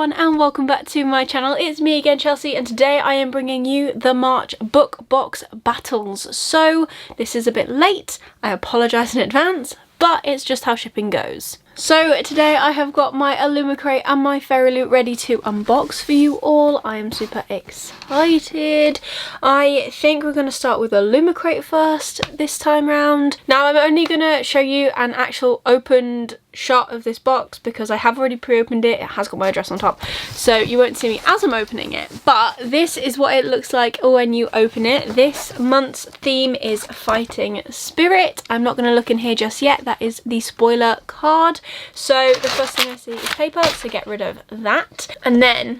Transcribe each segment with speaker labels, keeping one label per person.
Speaker 1: everyone and welcome back to my channel. It's me again, Chelsea, and today I am bringing you the March book box battles. So this is a bit late, I apologise in advance, but it's just how shipping goes. So today I have got my Illumicrate and my Fairyloot ready to unbox for you all. I am super excited. I think we're going to start with Illumicrate first this time round. Now I'm only going to show you an actual opened shot of this box because I have already pre-opened it. It has got my address on top, so you won't see me as I'm opening it. But this is what it looks like when you open it. This month's theme is Fighting Spirit. I'm not going to look in here just yet. That is the spoiler card. So the first thing I see is paper, so get rid of that. And then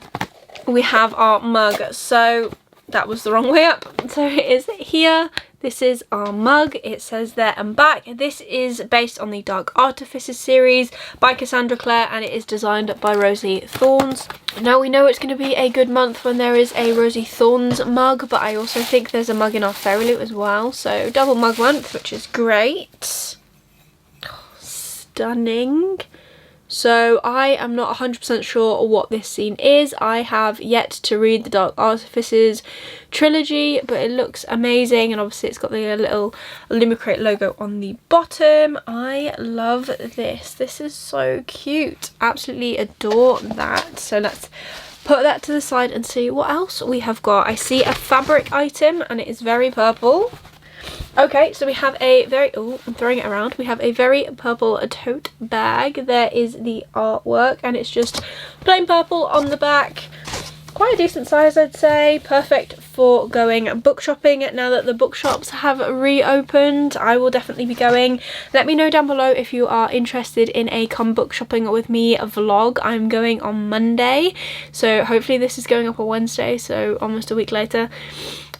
Speaker 1: we have our mug. So that was the wrong way up. So it is here. This is our mug. It says there and back. This is based on the Dark Artifices series by Cassandra Clare, and it is designed by Rosie Thorns. Now we know it's going to be a good month when there is a Rosie Thorns mug, but I also think there's a mug in our Fairyloot as well. So double mug month, which is great. Stunning. So I am not 100% sure what this scene is. I have yet to read the Dark Artifices trilogy, but it looks amazing, and obviously it's got the little Illumicrate logo on the bottom. I love this. This is so cute. Absolutely adore that. So let's put that to the side and see what else we have got. I see a fabric item and it is very purple. Okay, so we have a very, oh, I'm throwing it around. We have a very purple tote bag. There is the artwork and it's just plain purple on the back. Quite a decent size, I'd say. Perfect for going book shopping now that the bookshops have reopened. I will definitely be going. Let me know down below if you are interested in a come book shopping with me vlog. I'm going on Monday, so hopefully this is going up on Wednesday, so almost a week later.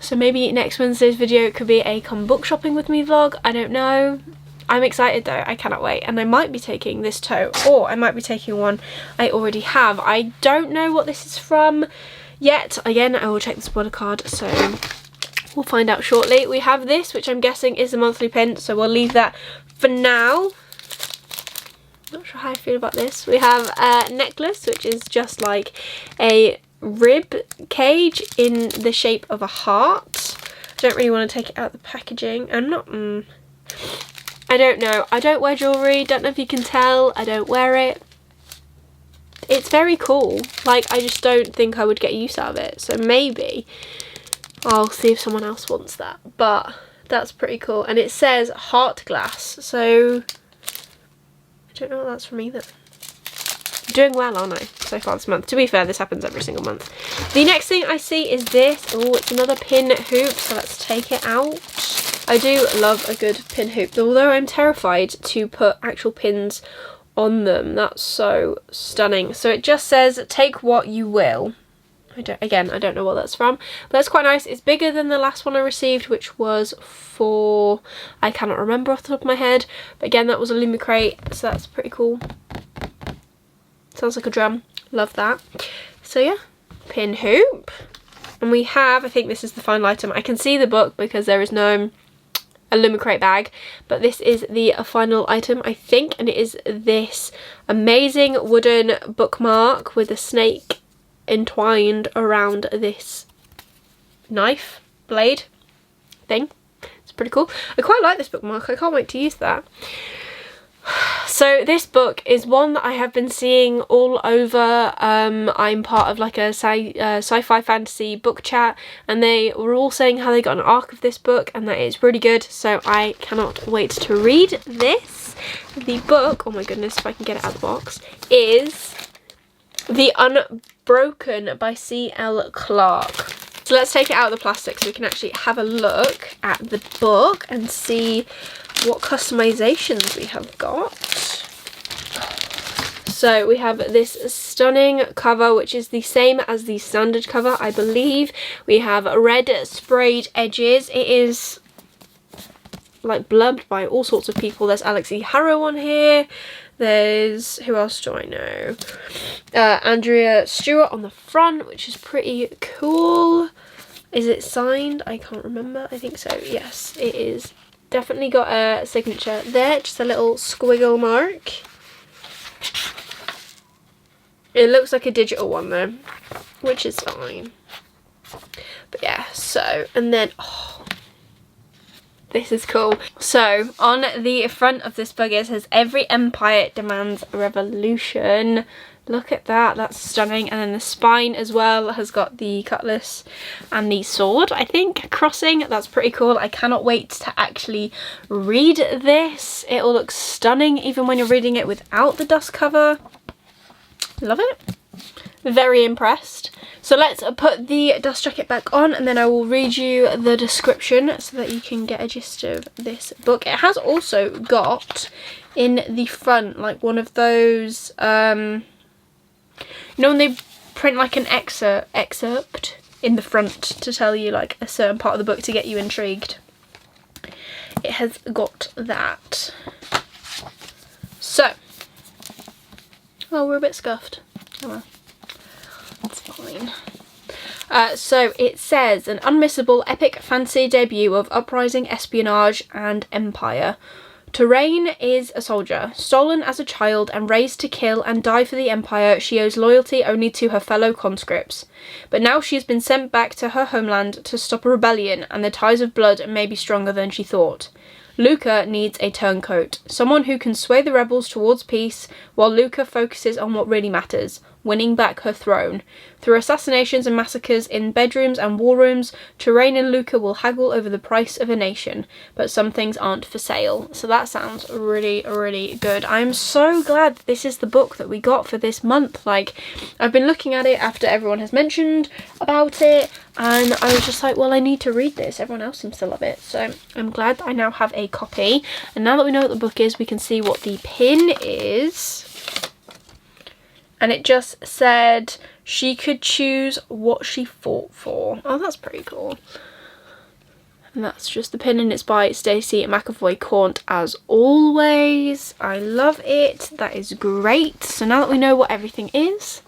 Speaker 1: So maybe next Wednesday's video could be a come book shopping with me vlog. I don't know. I'm excited though. I cannot wait. And I might be taking this tote, or I might be taking one I already have. I don't know what this is from yet. Again, I will check the spoiler card, so we'll find out shortly. We have this, which I'm guessing is a monthly pin, so we'll leave that for now. Not sure how I feel about this. We have a necklace, which is just like a rib cage in the shape of a heart. I don't really want to take it out of the packaging. I'm not I don't know. I don't wear jewellery. Don't know if you can tell. I don't wear it. It's very cool. Like, I just don't think I would get use out of it. So maybe I'll see if someone else wants that. But that's pretty cool. And it says heart glass. So I don't know what that's from either. Doing well, aren't I, so far this month? To be fair, this happens every single month. The next thing I see is this. Oh, it's another pin hoop, so let's take it out. I do love a good pin hoop, although I'm terrified to put actual pins on them. That's so stunning. So it just says, take what you will. I don't know what that's from, but that's quite nice. It's bigger than the last one I received, which was for, I cannot remember off the top of my head, but again, that was a Illumicrate, so that's pretty cool. Sounds like a drum. Love that. So yeah, pin hoop. And we have, I think this is the final item. I can see the book because there is no Illumicrate bag, but this is the final item, I think, and it is this amazing wooden bookmark with a snake entwined around this knife blade thing. It's pretty cool. I quite like this bookmark. I can't wait to use that. So this book is one that I have been seeing all over. I'm part of like a sci-fi fantasy book chat, and they were all saying how they got an arc of this book and that it's really good, so I cannot wait to read this. The book, oh my goodness, if I can get it out of the box, is The Unbroken by C.L. Clarke. So let's take it out of the plastic so we can actually have a look at the book and see what customizations we have got. So we have this stunning cover, which is the same as the standard cover, I believe. We have red sprayed edges. It is like blurbed by all sorts of people. There's Alex E. Harrow on here. There's, who else do I know? Andrea Stewart on the front, which is pretty cool. Is it signed? I can't remember. I think so. Yes, it is. Definitely got a signature there, just a little squiggle mark. It looks like a digital one though, which is fine. But yeah, so, and then, oh, this is cool. So on the front of this book it says, every empire demands a revolution. Look at that, that's stunning. And then the spine as well has got the cutlass and the sword, I think, crossing. That's pretty cool. I cannot wait to actually read this. It all looks stunning even when you're reading it without the dust cover. Love it. Very impressed. So let's put the dust jacket back on and then I will read you the description so that you can get a gist of this book. It has also got in the front like one of those, you know when they print like an excerpt in the front to tell you like a certain part of the book to get you intrigued? It has got that. So, oh, we're a bit scuffed. Oh well. That's fine. So it says, an unmissable epic fantasy debut of uprising, espionage and empire. Terrain is a soldier. Stolen as a child and raised to kill and die for the empire, she owes loyalty only to her fellow conscripts. But now she has been sent back to her homeland to stop a rebellion, and the ties of blood may be stronger than she thought. Luca needs a turncoat, someone who can sway the rebels towards peace, while Luca focuses on what really matters, winning back her throne. Through assassinations and massacres in bedrooms and war rooms, Terrain and Luca will haggle over the price of a nation, but some things aren't for sale. So that sounds really, really good. I'm so glad this is the book that we got for this month. Like, I've been looking at it after everyone has mentioned about it, and I was just like, well, I need to read this. Everyone else seems to love it. So I'm glad that I now have a copy. And now that we know what the book is, we can see what the pin is. And it just said she could choose what she fought for. Oh, that's pretty cool. And that's just the pin, and it's by Stacey McAvoy-Caunt as always. I love it. That is great. So now that we know what everything is,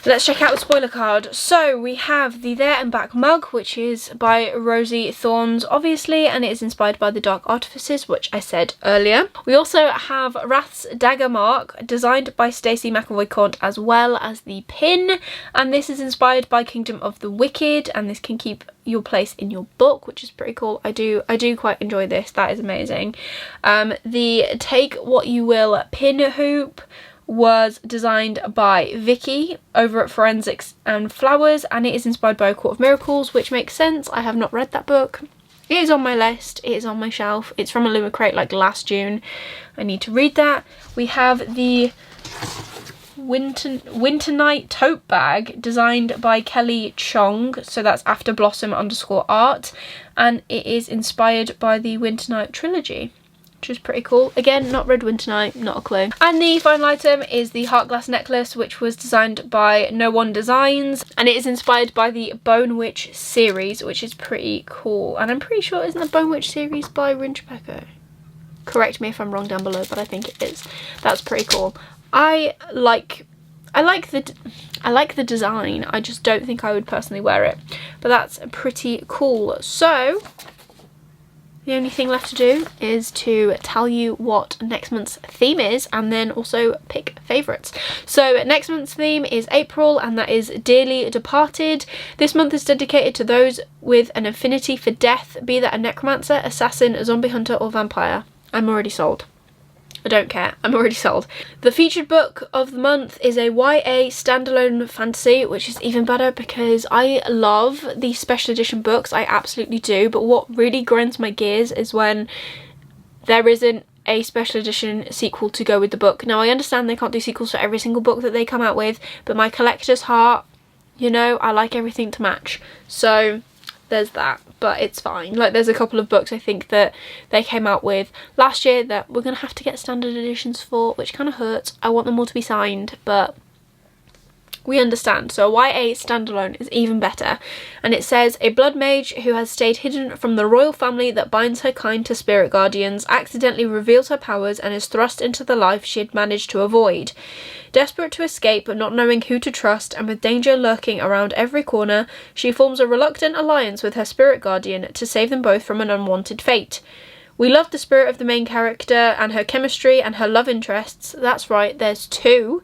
Speaker 1: let's check out the spoiler card. So we have the There and Back mug, which is by Rosie Thorns, obviously, and it is inspired by the Dark Artifices, which I said earlier. We also have Wrath's dagger mark, designed by Stacey McAvoy-Caunt, as well as the pin, and this is inspired by Kingdom of the Wicked, and this can keep your place in your book, which is pretty cool. I do quite enjoy this. That is amazing. The Take What You Will pin hoop was designed by Vicky over at Forensics and Flowers, and it is inspired by A Court of Miracles, which makes sense. I have not read that book. It is on my list. It is on my shelf. It's from Illumicrate like last June. I need to read that. We have the Winter Night tote bag designed by Kelly Chong, so that's After Blossom _art, and it is inspired by the Winter Night trilogy, which is pretty cool. Again, not read Winter Night, not a clue. And the final item is the Heart Glass necklace, which was designed by No One Designs, and it is inspired by the Bone Witch series, which is pretty cool. And I'm pretty sure, isn't the Bone Witch series by Rinchpecco? Correct me if I'm wrong down below, but I think it is. That's pretty cool. I like the design. I just don't think I would personally wear it, but that's pretty cool. So the only thing left to do is to tell you what next month's theme is, and then also pick favourites. So next month's theme is April, and that is Dearly Departed. This month is dedicated to those with an affinity for death, be that a necromancer, assassin, zombie hunter or vampire. I'm already sold. I don't care, I'm already sold. The featured book of the month is a YA standalone fantasy, which is even better because I love the special edition books, I absolutely do, but what really grinds my gears is when there isn't a special edition sequel to go with the book. Now I understand they can't do sequels for every single book that they come out with, but my collector's heart, you know, I like everything to match. So there's that, but it's fine. Like, there's a couple of books I think that they came out with last year that we're gonna have to get standard editions for, which kind of hurts. I want them all to be signed, but we understand. So a YA standalone is even better, and it says, a blood mage who has stayed hidden from the royal family that binds her kind to spirit guardians accidentally reveals her powers and is thrust into the life she had managed to avoid. Desperate to escape but not knowing who to trust, and with danger lurking around every corner, she forms a reluctant alliance with her spirit guardian to save them both from an unwanted fate. We love the spirit of the main character and her chemistry and her love interests. That's right, there's two.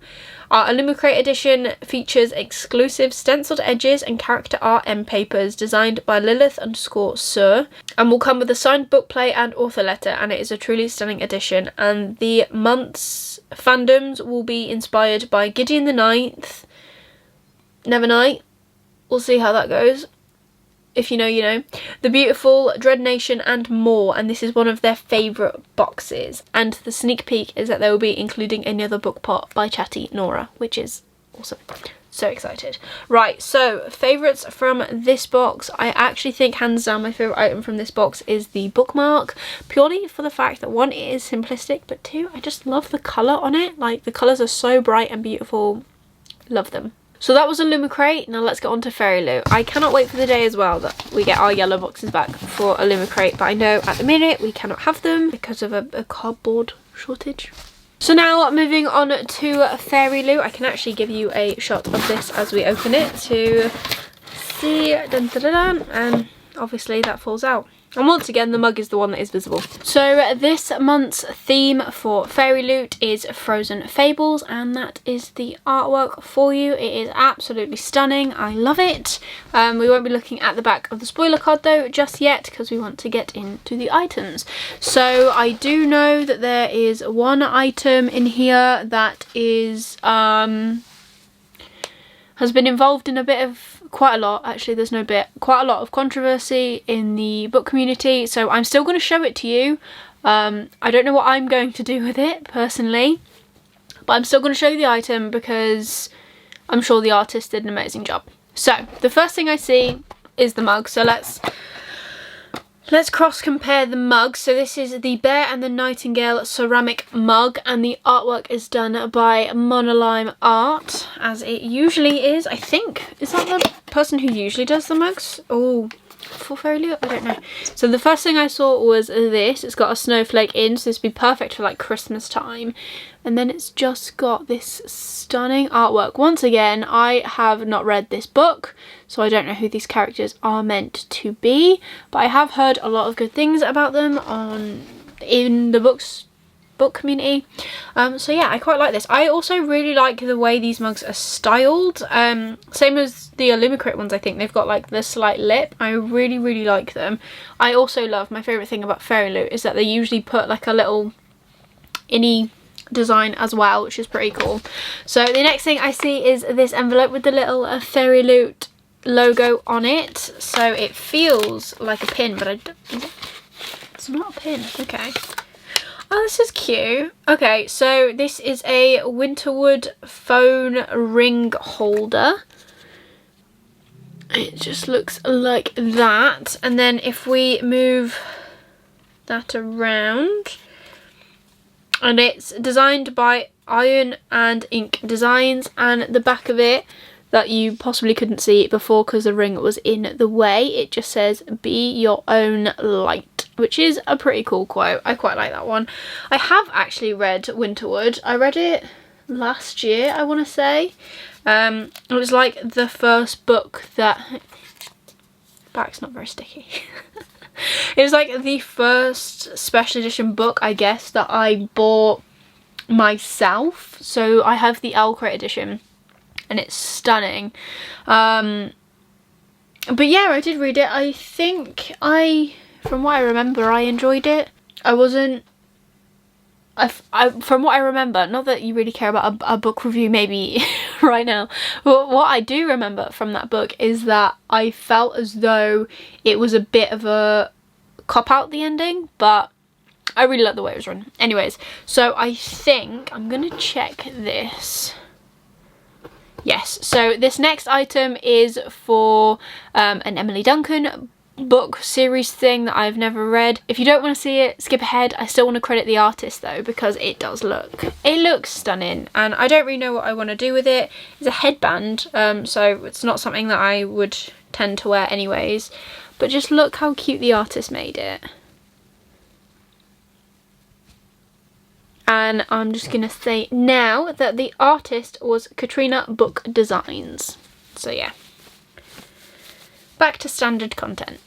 Speaker 1: Our Illumicrate edition features exclusive stenciled edges and character art end papers designed by Lilith_Sir, and will come with a signed book plate and author letter, and it is a truly stunning edition. And the month's fandoms will be inspired by Gideon the Ninth, Nevernight, we'll see how that goes. If you know, you know. The Beautiful, Dread Nation, and more. And this is one of their favourite boxes. And the sneak peek is that they will be including another book pot by Chatty Nora, which is awesome. So excited. Right, so favourites from this box. I actually think hands down my favourite item from this box is the bookmark. Purely for the fact that one, it is simplistic, but two, I just love the colour on it. Like, the colours are so bright and beautiful. Love them. So that was Illumicrate. Now let's get on to Fairyloot. I cannot wait for the day as well that we get our yellow boxes back for Illumicrate, but I know at the minute we cannot have them because of a cardboard shortage. So now moving on to Fairyloot. I can actually give you a shot of this as we open it to see. Dun, dun, dun, dun, and obviously that falls out. And once again, the mug is the one that is visible. So this month's theme for Fairyloot is Frozen Fables, and that is the artwork for you. It is absolutely stunning. I love it. We won't be looking at the back of the spoiler card though just yet, because we want to get into the items. So I do know that there is one item in here that is has been involved in a bit of quite a lot, actually there's no bit, quite a lot of controversy in the book community, so I'm still going to show it to you. I don't know what I'm going to do with it personally, but I'm still going to show you the item because I'm sure the artist did an amazing job. So the first thing I see is the mug, so let's cross compare the mugs. So this is the Bear and the Nightingale ceramic mug, and the artwork is done by Monolime Art, as it usually is, I think. Is that the person who usually does the mugs? Oh, for Fairyloot? I don't know. So the first thing I saw was this. It's got a snowflake in, so this would be perfect for like Christmas time. And then it's just got this stunning artwork. Once again, I have not read this book, so I don't know who these characters are meant to be, but I have heard a lot of good things about them in the book community. So yeah, I quite like this. I also really like the way these mugs are styled. Same as the Illumicrate ones, I think. They've got like the slight lip. I really, really like them. I also love, my favourite thing about Fairyloot is that they usually put like a little innie design as well, which is pretty cool. So the next thing I see is this envelope with the little Fairyloot logo on it. So it feels like a pin, but it's not a pin. Okay. Oh, this is cute. Okay, so this is a Winterwood phone ring holder. It just looks like that. And then if we move that around, and it's designed by Iron and Ink Designs, and the back of it, that you possibly couldn't see before because the ring was in the way, it just says "Be your own light," which is a pretty cool quote. I quite like that one. I have actually read Winterwood. I read it last year, I want to say. It was like the first book that... Back's not very sticky. It was like the first special edition book, I guess, that I bought myself. So I have the Illumicrate edition, and it's stunning. But yeah, I did read it. I think from what I remember, I enjoyed it. I wasn't... from what I remember, not that you really care about a book review maybe right now, but what I do remember from that book is that I felt as though it was a bit of a cop-out, the ending, but I really like the way it was run. Anyways, so I think I'm gonna check this. Yes, so this next item is for an Emily Duncan book series thing that I've never read. If you don't want to see it, skip ahead. I still want to credit the artist though, because it looks stunning, and I don't really know what I want to do with it. It's a headband, so it's not something that I would tend to wear anyways, but just look how cute the artist made it. And I'm just gonna say now that the artist was Katrina Book Designs. So yeah, back to standard content.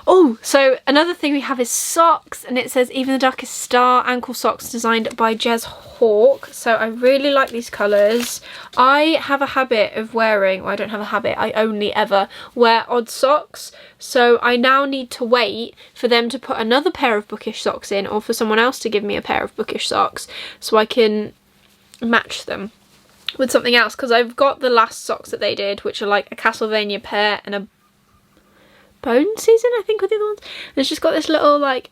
Speaker 1: Oh, so another thing we have is socks, and it says Even the Darkest Star ankle socks designed by Jez Hawk. So I really like these colours. I have a habit of wearing, well, I don't have a habit, I only ever wear odd socks. So I now need to wait for them to put another pair of bookish socks in, or for someone else to give me a pair of bookish socks so I can match them with something else, because I've got the last socks that they did, which are like a Castlevania pair and a Bone Season, I think, were the other ones. And it's just got this little, like,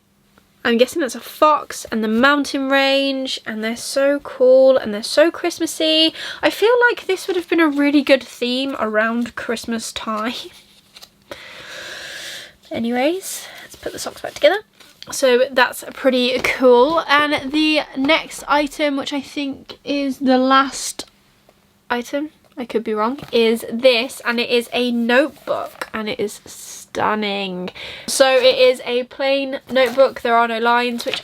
Speaker 1: I'm guessing that's a fox, and the mountain range, and they're so cool and they're so Christmassy. I feel like this would have been a really good theme around Christmas time. Anyways, let's put the socks back together. So that's pretty cool. And the next item, which I think is the last item, I could be wrong, is this, and it is a notebook, and it is stunning. So it is a plain notebook. There are no lines, which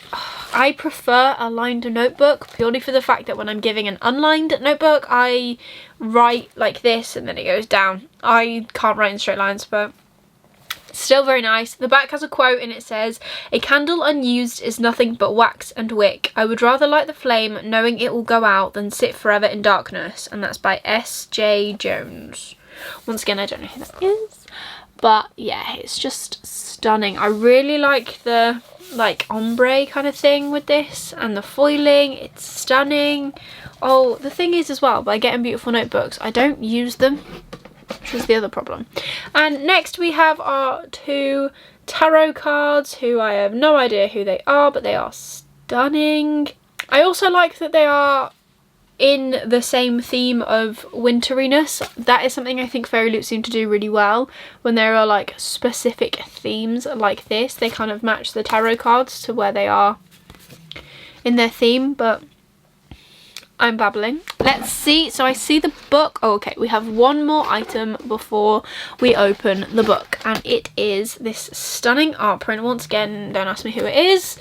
Speaker 1: I prefer a lined notebook purely for the fact that when I'm giving an unlined notebook, I write like this and then it goes down. I can't write in straight lines, but still very nice. The back has a quote, and it says, "A candle unused is nothing but wax and wick. I would rather light the flame knowing it will go out than sit forever in darkness." And that's by S.J. Jones. Once again, I don't know who that is, but yeah, it's just stunning. I really like the like ombre kind of thing with this, and the foiling, it's stunning. Oh, the thing is as well, by getting beautiful notebooks, I don't use them, which is the other problem. And next we have our two tarot cards, who I have no idea who they are, but they are stunning. I also like that they are in the same theme of winteriness. That is something I think Fairyloot seem to do really well. When there are like specific themes like this, they kind of match the tarot cards to where they are in their theme, but I'm babbling. Let's see. So I see the book. Oh, okay, we have one more item before we open the book, and it is this stunning art print. Once again, don't ask me who it is,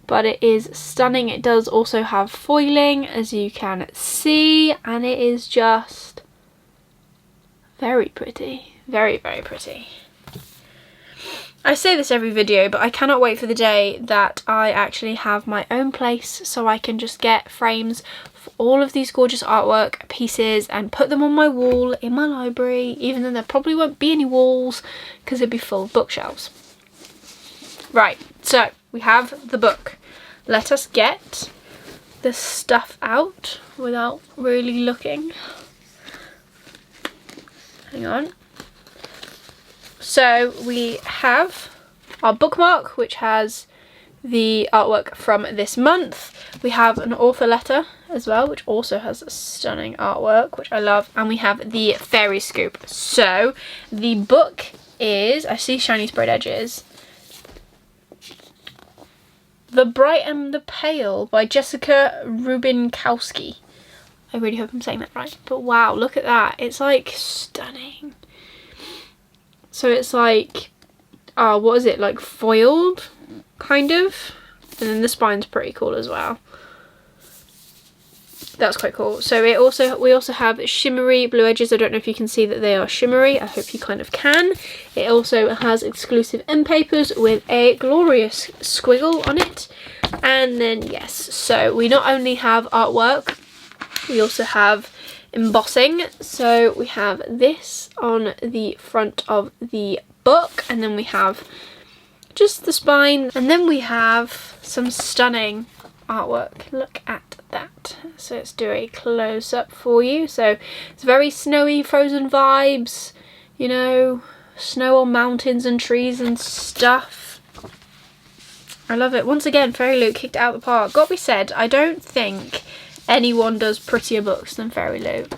Speaker 1: but it is stunning. It does also have foiling, as you can see, and it is just very pretty. Very, very pretty. I say this every video, but I cannot wait for the day that I actually have my own place so I can just get frames for all of these gorgeous artwork pieces and put them on my wall in my library, even though there probably won't be any walls because it'd be full of bookshelves. Right, so we have the book. Let us get the stuff out without really looking. Hang on. So we have our bookmark, which has the artwork from this month. We have an author letter as well, which also has stunning artwork, which I love. And we have the fairy scoop. So the book is, I see shiny sprayed edges, The Bright and the Pale by Jessica Rubinkowski. I really hope I'm saying that right. But wow, look at that. It's like stunning. So it's like, what is it, like foiled, kind of? And then the spine's pretty cool as well. That's quite cool. So we also have shimmery blue edges. I don't know if you can see that they are shimmery. I hope you kind of can. It also has exclusive end papers with a glorious squiggle on it. And then, yes, so we not only have artwork, we also have embossing. So we have this on the front of the book, and then we have just the spine, and then we have some stunning artwork. Look at that. So let's do a close-up for you. So it's very snowy, frozen vibes, you know, snow on mountains and trees and stuff. I love it. Once again, Fairyloot kicked it out of the park. Gotta be said, I don't think anyone does prettier books than Fairyloot.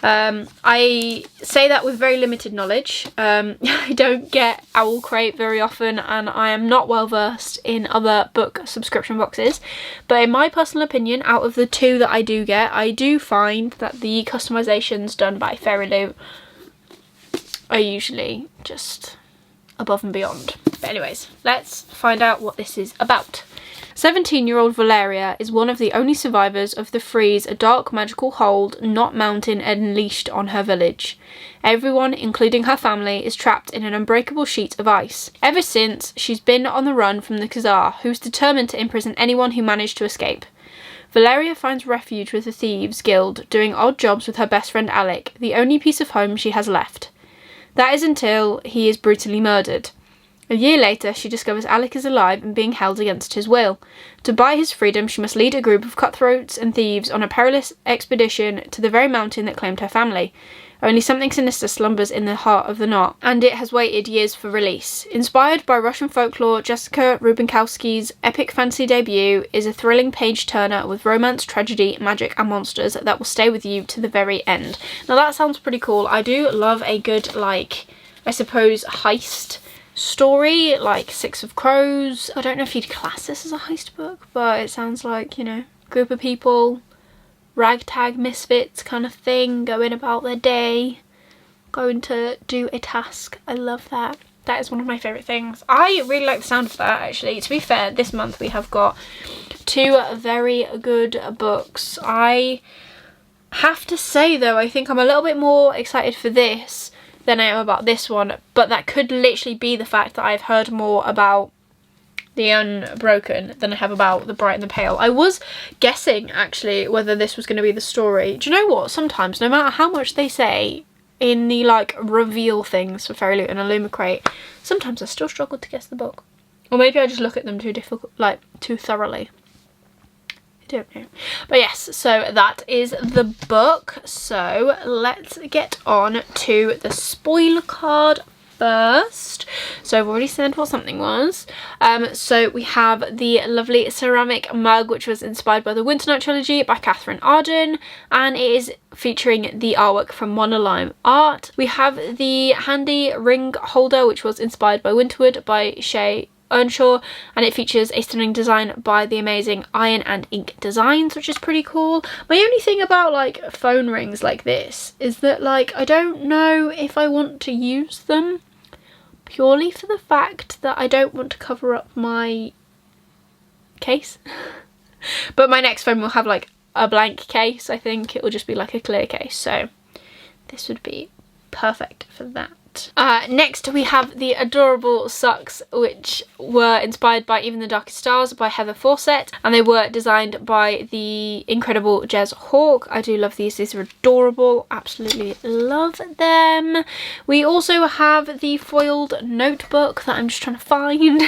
Speaker 1: I say that with very limited knowledge. I don't get Owlcrate very often, and I am not well versed in other book subscription boxes, but in my personal opinion, out of the two that I do get, I do find that the customizations done by Fairyloot are usually just above and beyond. But anyways, let's find out what this is about. 17-year-old Valeria is one of the only survivors of the freeze a dark magical hold Knot Mountain unleashed on her village. Everyone, including her family, is trapped in an unbreakable sheet of ice. Ever since, she's been on the run from the Khazar, who's determined to imprison anyone who managed to escape. Valeria finds refuge with the Thieves Guild, doing odd jobs with her best friend Alec, the only piece of home she has left. That is until he is brutally murdered. A year later, she discovers Alec is alive and being held against his will. To buy his freedom, she must lead a group of cutthroats and thieves on a perilous expedition to the very mountain that claimed her family. Only something sinister slumbers in the heart of the knot, and it has waited years for release. Inspired by Russian folklore, Jessica Rubinkowski's epic fantasy debut is a thrilling page-turner with romance, tragedy, magic and monsters that will stay with you to the very end. Now that sounds pretty cool. I do love a good, like, I suppose, heist story, like Six of Crows. I don't know if you'd class this as a heist book, but it sounds like, you know, group of people, ragtag misfits kind of thing, going about their day, going to do a task. I love that. That is one of my favourite things. I really like the sound of that, actually. To be fair, this month we have got 2 very good books. I have to say though, I think I'm a little bit more excited for this than I am about this one, but that could literally be the fact that I've heard more about The Unbroken than I have about The Bright and the Pale. I was guessing actually whether this was going to be the story. Do you know what? Sometimes, no matter how much they say in the like reveal things for Fairyloot and Illumicrate, sometimes I still struggle to guess the book. Or maybe I just look at them too thoroughly. I don't know. But yes, so that is the book. So let's get on to the spoiler card first. So I've already said what something was. So we have the lovely ceramic mug, which was inspired by the Winter Night trilogy by Catherine Arden, and it is featuring the artwork from Monolime Art. We have the handy ring holder, which was inspired by Winterwood by Shay Earnshaw, and it features a stunning design by the amazing Iron and Ink Designs, which is pretty cool. My only thing about like phone rings like this is that like I don't know if I want to use them, purely for the fact that I don't want to cover up my case. But my next phone will have like a blank case. I think it will just be like a clear case, so this would be perfect for that. Next we have the adorable socks, which were inspired by Even the Darkest Stars by Heather Fawcett, and they were designed by the incredible Jez Hawk. I do love these are adorable, absolutely love them. We also have the foiled notebook that I'm just trying to find.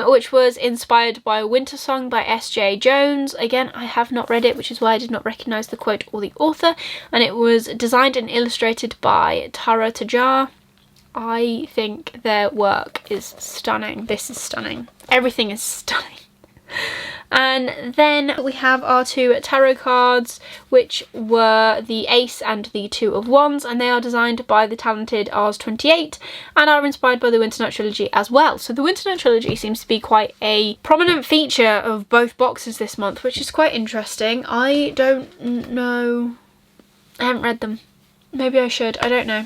Speaker 1: Which was inspired by Winter Song by S.J. Jones. Again, I have not read it, which is why I did not recognise the quote or the author, and it was designed and illustrated by Tara Tajar. I think their work is stunning. This is stunning. Everything is stunning. And then we have our 2 tarot cards, which were the Ace and the 2 of Wands, and they are designed by the talented Ars28 and are inspired by the Winter Night trilogy as well. So the Winter Night trilogy seems to be quite a prominent feature of both boxes this month, which is quite interesting. I don't know. I haven't read them. Maybe I should. I don't know.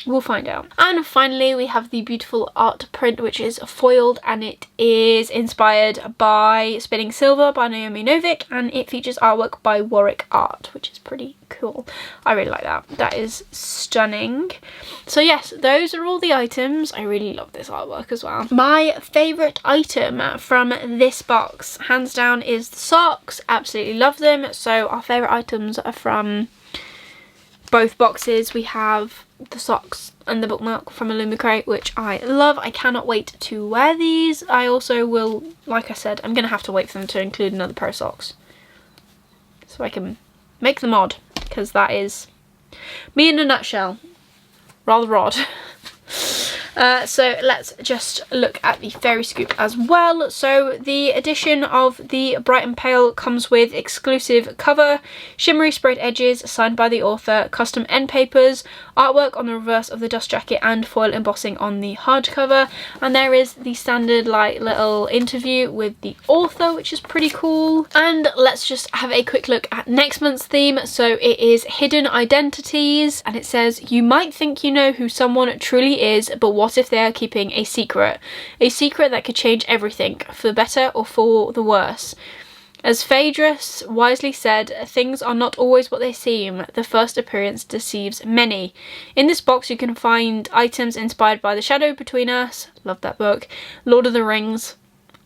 Speaker 1: We'll find out. And finally we have the beautiful art print, which is foiled, and it is inspired by Spinning Silver by Naomi Novik, and it features artwork by Warwick Art, which is pretty cool. I really like that. That is stunning. So yes, those are all the items. I really love this artwork as well. My favourite item from this box, hands down, is the socks. Absolutely love them. So our favourite items are from both boxes. We have the socks and the bookmark from Illumicrate, which I love. I cannot wait to wear these. I also will, like I said, I'm going to have to wait for them to include another pair of socks so I can make them odd, because that is me in a nutshell. Rather odd. So let's just look at the Fairy Scoop as well. So the edition of the Bright and Pale comes with exclusive cover, shimmery sprayed edges signed by the author, custom end papers, artwork on the reverse of the dust jacket, and foil embossing on the hardcover. And there is the standard like little interview with the author, which is pretty cool. And let's just have a quick look at next month's theme. So it is Hidden Identities, and it says, you might think you know who someone truly is, but what if they are keeping a secret that could change everything, for the better or for the worse? As Phaedrus wisely said, things are not always what they seem. The first appearance deceives many. In this box you can find items inspired by The Shadow Between Us, love that book, Lord of the Rings,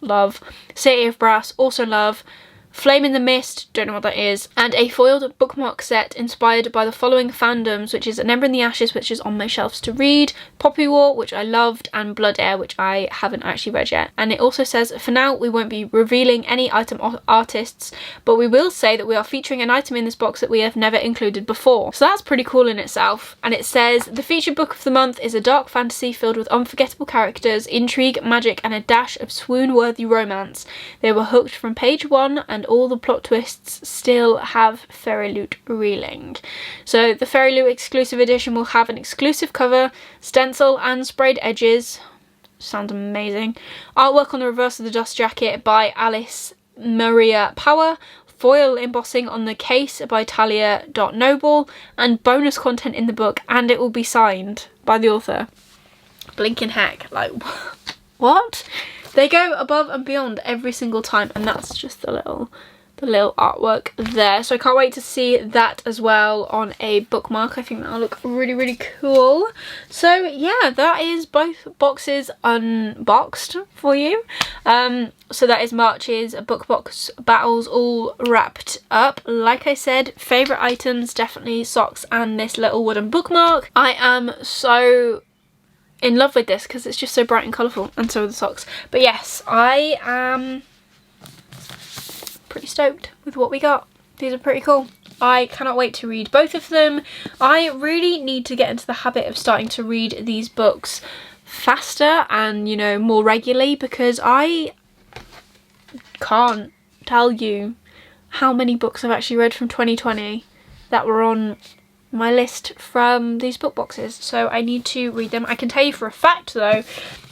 Speaker 1: love, City of Brass, also love, Flame in the Mist, don't know what that is, and a foiled bookmark set inspired by the following fandoms, which is An Ember in the Ashes, which is on my shelves to read, Poppy War, which I loved, and Blood Heir, which I haven't actually read yet. And it also says, for now we won't be revealing any item or artists, but we will say that we are featuring an item in this box that we have never included before. So that's pretty cool in itself. And it says, the featured book of the month is a dark fantasy filled with unforgettable characters, intrigue, magic, and a dash of swoon-worthy romance. They were hooked from page 1, and all the plot twists still have Fairyloot reeling. So the Fairyloot exclusive edition will have an exclusive cover, stencil and sprayed edges. Sounds amazing. Artwork on the reverse of the dust jacket by Alice Maria Power, foil embossing on the case by Talia.Noble, and bonus content in the book, and it will be signed by the author. Blinking heck, like what? They go above and beyond every single time, and that's just the little artwork there. So I can't wait to see that as well on a bookmark. I think that'll look really, really cool. So yeah, that is both boxes unboxed for you. So that is March's book box battles all wrapped up. Like I said, favourite items, definitely socks and this little wooden bookmark. I am so in love with this because it's just so bright and colourful, and so are the socks. But yes, I am pretty stoked with what we got. These are pretty cool. I cannot wait to read both of them. I really need to get into the habit of starting to read these books faster and, you know, more regularly, because I can't tell you how many books I've actually read from 2020 that were on my list from these book boxes. So I need to read them. I can tell you for a fact though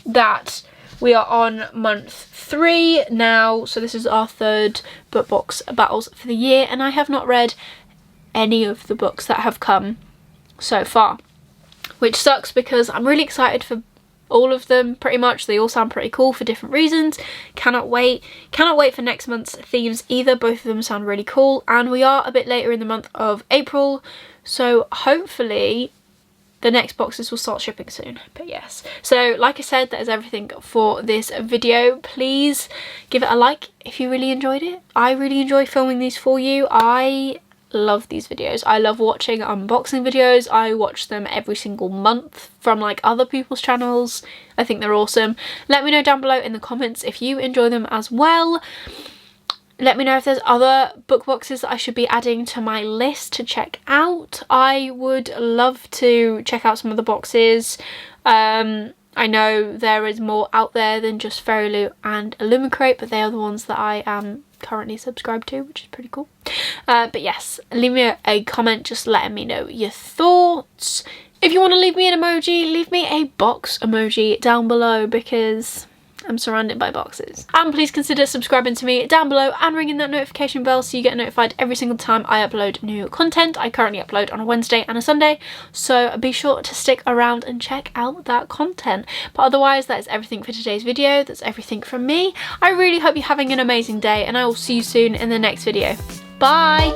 Speaker 1: that we are on month 3 now, so this is our 3rd book box battles for the year, and I have not read any of the books that have come so far, which sucks because I'm really excited for all of them. Pretty much they all sound pretty cool for different reasons. Cannot wait for next month's themes either. Both of them sound really cool, and we are a bit later in the month of April, so hopefully the next boxes will start shipping soon. But yes, so like I said, that is everything for this video. Please give it a like if you really enjoyed it. I really enjoy filming these for you. I love these videos. I love watching unboxing videos. I watch them every single month from like other people's channels. I think they're awesome. Let me know down below in the comments if you enjoy them as well. Let me know if there's other book boxes that I should be adding to my list to check out. I would love to check out some of the boxes. I know there is more out there than just Fairyloot and Illumicrate, but they are the ones that I am currently subscribed to, which is pretty cool. But yes, leave me a comment just letting me know your thoughts. If you want to leave me an emoji, leave me a box emoji down below, because I'm surrounded by boxes. And please consider subscribing to me down below and ringing that notification bell so you get notified every single time I upload new content. I currently upload on a Wednesday and a Sunday, so be sure to stick around and check out that content. But otherwise, that is everything for today's video. That's everything from me. I really hope you're having an amazing day, and I will see you soon in the next video. Bye!